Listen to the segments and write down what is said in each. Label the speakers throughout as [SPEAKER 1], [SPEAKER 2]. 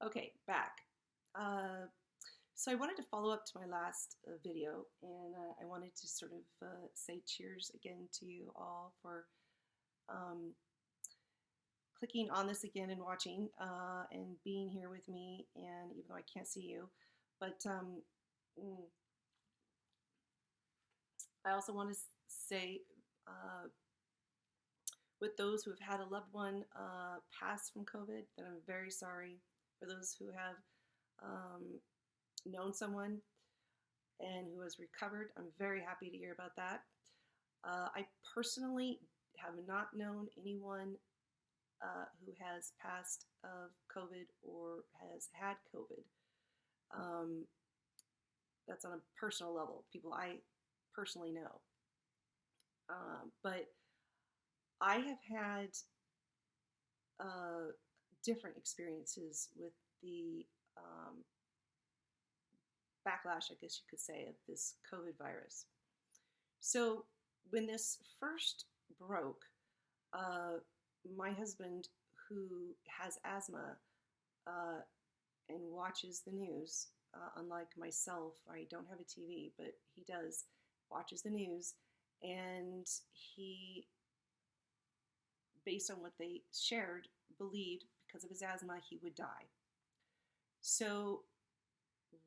[SPEAKER 1] Okay, back. Uh, so I wanted to follow up to my last video, and I wanted to sort of say cheers again to you all for um, clicking on this again and watching and being here with me. And even though I can't see you, but mm, I also want to say, uh, with those who have had a loved one pass from COVID, that I'm very sorry. For those who have um, known someone and who has recovered. I'm very happy to hear about that. I personally have not known anyone who has passed of COVID or has had COVID. Um, that's on a personal level, people I personally know. But I have had different experiences with the backlash, I guess you could say, of this COVID virus. So when this first broke, uh, my husband, who has asthma uh, and watches the news, unlike myself, I don't have a TV, but he does, watches the news, and he, based on what they shared, believed because of his asthma he would die. So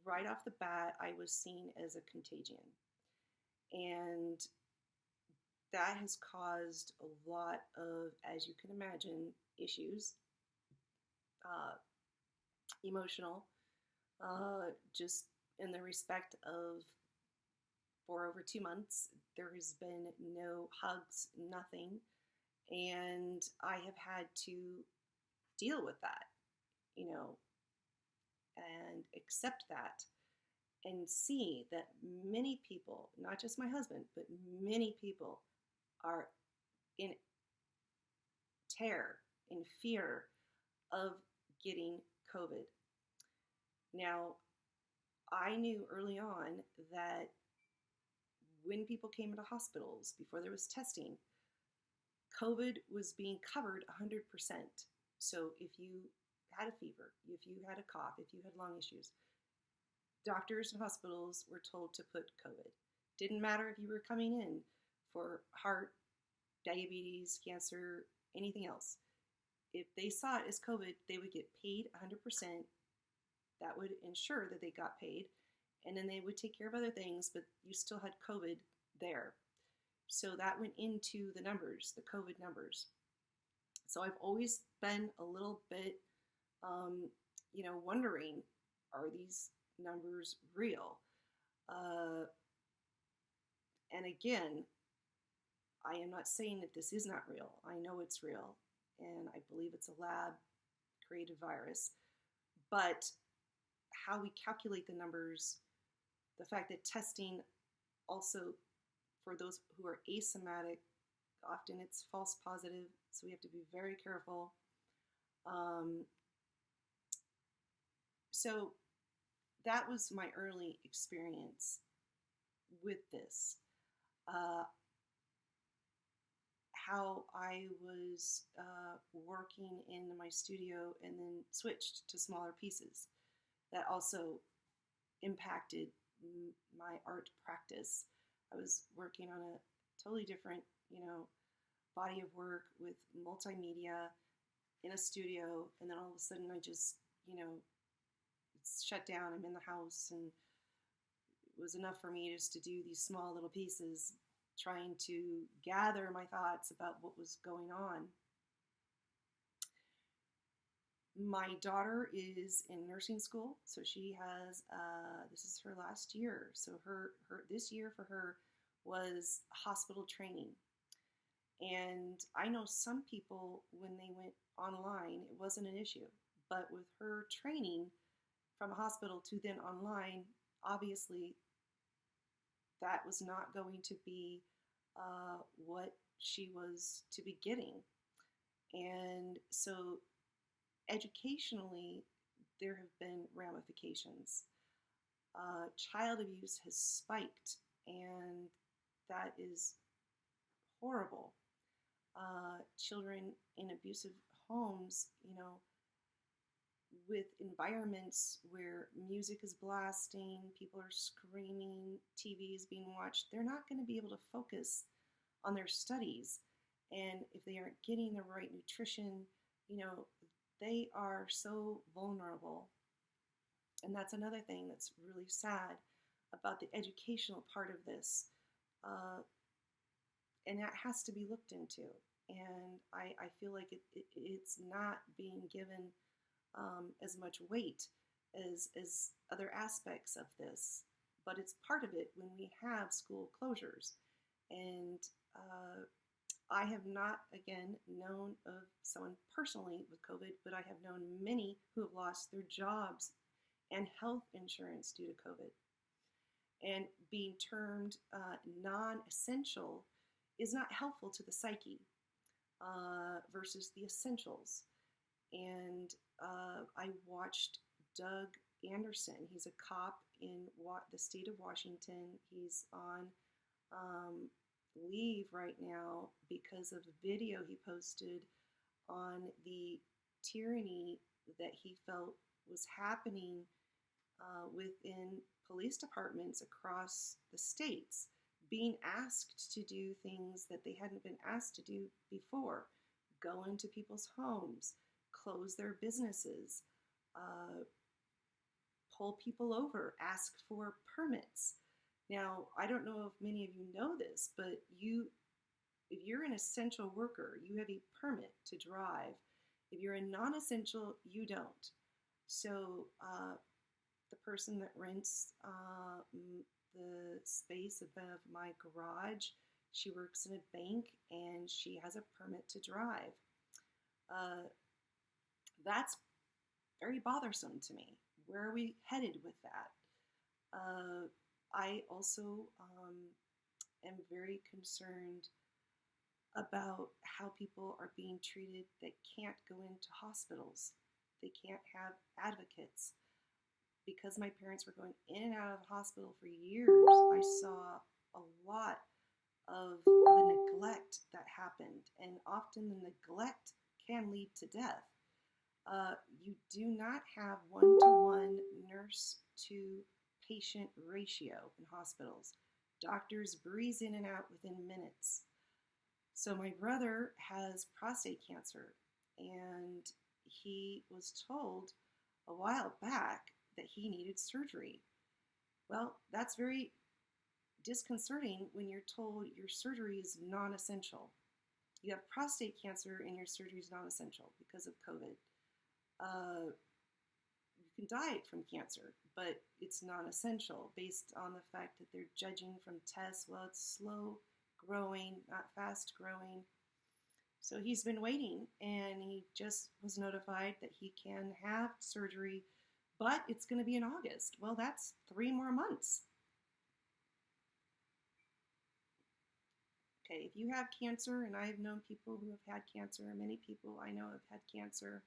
[SPEAKER 1] right off the bat, I was seen as a contagion. And that has caused a lot of, as you can imagine, issues, uh, emotional, just in the respect of for over 2 months, there has been no hugs, nothing. And I have had to deal with that, you know, and accept that and see that many people, not just my husband, but many people are in terror, in fear of getting COVID. Now, I knew early on that when people came into hospitals before there was testing, COVID was being covered 100%. So if you had a fever, if you had a cough, if you had lung issues, doctors and hospitals were told to put COVID. Didn't matter if you were coming in for heart, diabetes, cancer, anything else. If they saw it as COVID, they would get paid 100%. That would ensure that they got paid. And then they would take care of other things, but you still had COVID there. So that went into the numbers, the COVID numbers. So I've always been a little bit, wondering, are these numbers real? Uh, and again, I am not saying that this is not real. I know it's real, and I believe it's a lab created virus. But how we calculate the numbers, the fact that testing also, for those who are asymptomatic, often it's false positive, so we have to be very careful. Um, so that was my early experience with this. How I was working in my studio and then switched to smaller pieces. That also impacted my art practice. I was working on a totally different, body of work with multimedia in a studio, and then all of a sudden I just, it's shut down. I'm in the house, and it was enough for me just to do these small little pieces, trying to gather my thoughts about what was going on. My daughter is in nursing school, so she has, this is her last year. So her this year for her was hospital training. And I know some people, when they went online, it wasn't an issue. But with her training from a hospital to then online, obviously that was not going to be what she was to be getting. And so educationally, there have been ramifications. Child abuse has spiked, and that is horrible. Children in abusive homes, with environments where music is blasting, people are screaming, TV is being watched, they're not going to be able to focus on their studies. And if they aren't getting the right nutrition, you know, they are so vulnerable. And that's another thing that's really sad about the educational part of this. Uh, and that has to be looked into. And I feel like it's not being given as much weight as other aspects of this. But it's part of it when we have school closures. And I have not, again, known of someone personally with COVID, but I have known many who have lost their jobs and health insurance due to COVID. And being termed non-essential is not helpful to the psyche versus the essentials. And I watched Doug Anderson. He's a cop in the state of Washington. He's on leave right now because of a video he posted on the tyranny that he felt was happening within police departments across the states, being asked to do things that they hadn't been asked to do before, go into people's homes, close their businesses, pull people over, ask for permits. Now, I don't know if many of you know this, but if you're an essential worker, you have a permit to drive. If you're a non-essential, you don't. So the person that rents the space above my garage, she works in a bank and she has a permit to drive. That's very bothersome to me. Where are we headed with that? I also am very concerned about how people are being treated that can't go into hospitals. They can't have advocates. Because my parents were going in and out of the hospital for years, I saw a lot of the neglect that happened. And often the neglect can lead to death. You do not have one-to-one nurse-to-patient ratio in hospitals. Doctors breeze in and out within minutes. So my brother has prostate cancer, and he was told a while back that he needed surgery. Well, that's very disconcerting when you're told your surgery is non-essential. You have prostate cancer and your surgery is non-essential because of COVID. You can die from cancer, but it's non-essential based on the fact that they're judging from tests. Well, it's slow growing, not fast growing. So he's been waiting, and he just was notified that he can have surgery, but it's going to be in August. Well, that's 3 more months. Okay, if you have cancer, and I've known people who have had cancer, many people I know have had cancer,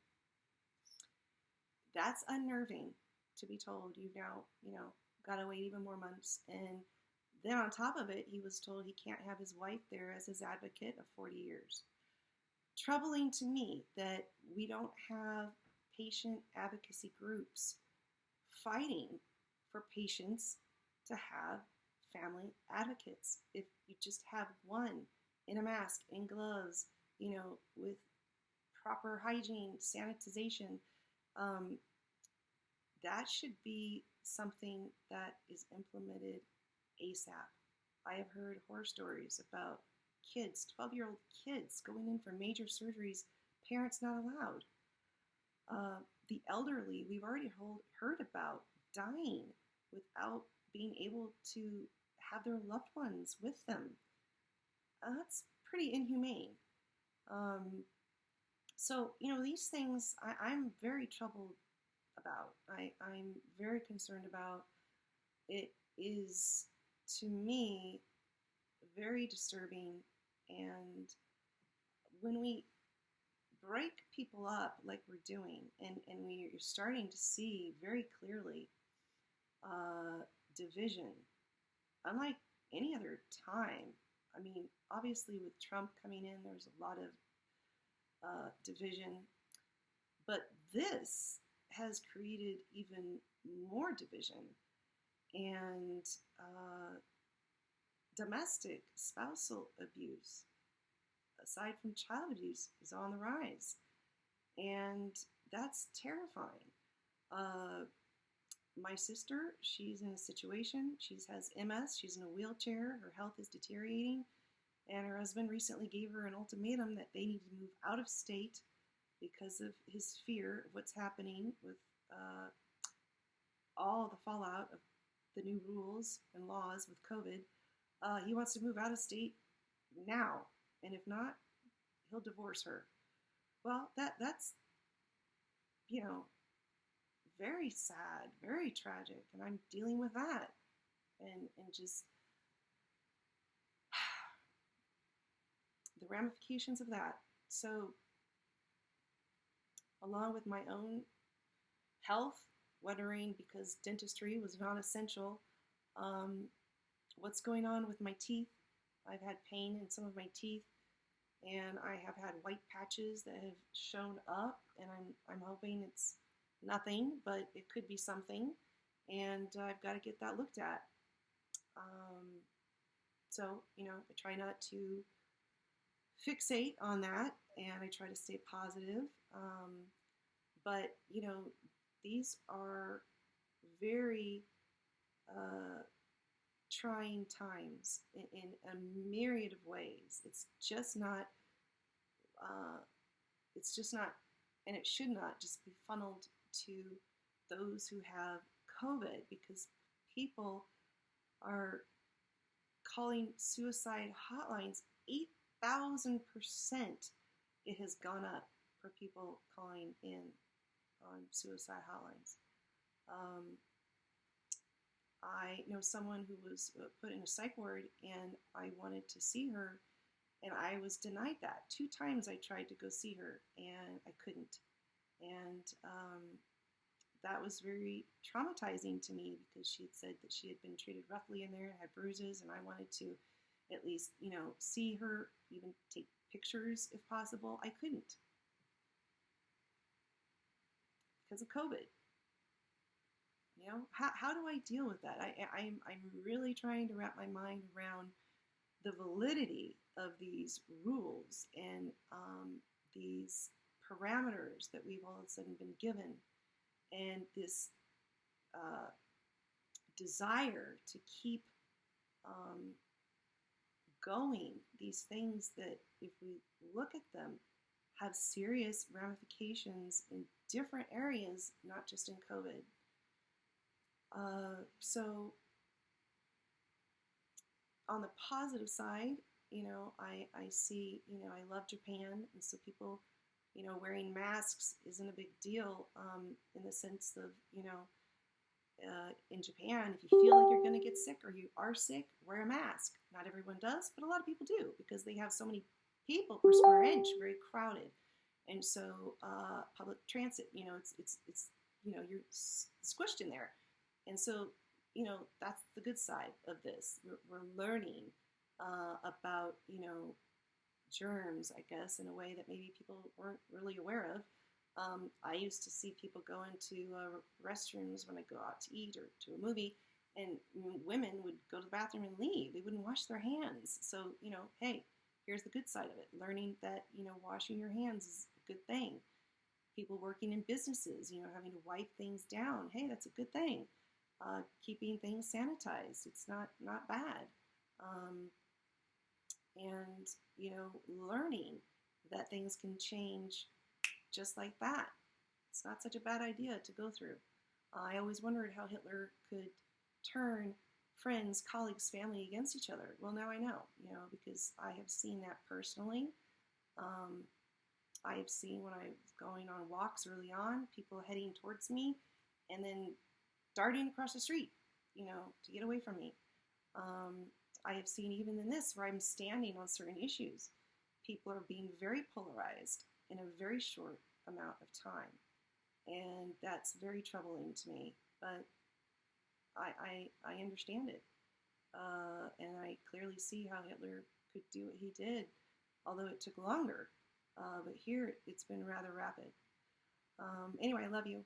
[SPEAKER 1] that's unnerving to be told you've now, got to wait even more months. And then on top of it, he was told he can't have his wife there as his advocate of 40 years. Troubling to me that we don't have patient advocacy groups fighting for patients to have family advocates. If you just have one in a mask, in gloves, with proper hygiene, sanitization, that should be something that is implemented ASAP. I have heard horror stories about kids, 12-year-old kids, going in for major surgeries, parents not allowed. The elderly, we've already heard about dying without being able to have their loved ones with them. That's pretty inhumane. So, these things I'm very troubled about. I'm very concerned about. It is, to me, very disturbing. And when we break people up like we're doing, and we're starting to see very clearly division, unlike any other time. I mean, obviously with Trump coming in, there's a lot of division, but this has created even more division. And domestic spousal abuse, aside from child abuse, is on the rise. And that's terrifying. Uh, my sister, she's in a situation, she has MS, she's in a wheelchair, her health is deteriorating, and her husband recently gave her an ultimatum that they need to move out of state because of his fear of what's happening with all the fallout of the new rules and laws with COVID. He wants to move out of state now, and if not, he'll divorce her. Well, that's you know very sad, very tragic, and I'm dealing with that, and just the ramifications of that. So, along with my own health, wondering because dentistry was not essential, um, what's going on with my teeth? I've had pain in some of my teeth, and I have had white patches that have shown up, and I'm hoping it's nothing, but it could be something, and I've got to get that looked at. Um, so, I try not to fixate on that, and I try to stay positive. But, these are very trying times in a myriad of ways. It's just not, and it should not just be funneled to those who have COVID, because people are calling suicide hotlines 8,000%. It has gone up for people calling in on suicide hotlines. I know someone who was put in a psych ward, and I wanted to see her, and I was denied that. 2 times I tried to go see her, and I couldn't. And that was very traumatizing to me, because she had said that she had been treated roughly in there and had bruises, and I wanted to at least, see her, even take pictures if possible. I couldn't because of COVID. How do I deal with that? I'm really trying to wrap my mind around the validity of these rules and these parameters that we've all of a sudden been given, and this desire to keep going, these things that, if we look at them, have serious ramifications in different areas, not just in COVID. So on the positive side, I see, I love Japan, and so people, wearing masks isn't a big deal, in the sense of, in Japan, if you feel like you're going to get sick or you are sick, wear a mask. Not everyone does, but a lot of people do, because they have so many people per square inch, very crowded. And so public transit, it's you're squished in there. And so, that's the good side of this. We're learning about, germs, I guess, in a way that maybe people weren't really aware of. I used to see people go into restrooms when I go out to eat or to a movie, and women would go to the bathroom and leave. They wouldn't wash their hands. So, hey, here's the good side of it. Learning that, washing your hands is a good thing. People working in businesses, having to wipe things down. Hey, that's a good thing. Keeping things sanitized. It's not bad. And, learning that things can change just like that. It's not such a bad idea to go through. I always wondered how Hitler could turn friends, colleagues, family against each other. Well, now I know, because I have seen that personally. I have seen, when I was going on walks early on, people heading towards me and then darting across the street, to get away from me. I have seen, even in this, where I'm standing on certain issues, people are being very polarized in a very short amount of time. And that's very troubling to me. But I understand it. And I clearly see how Hitler could do what he did, although it took longer. But here, it's been rather rapid. Anyway, I love you.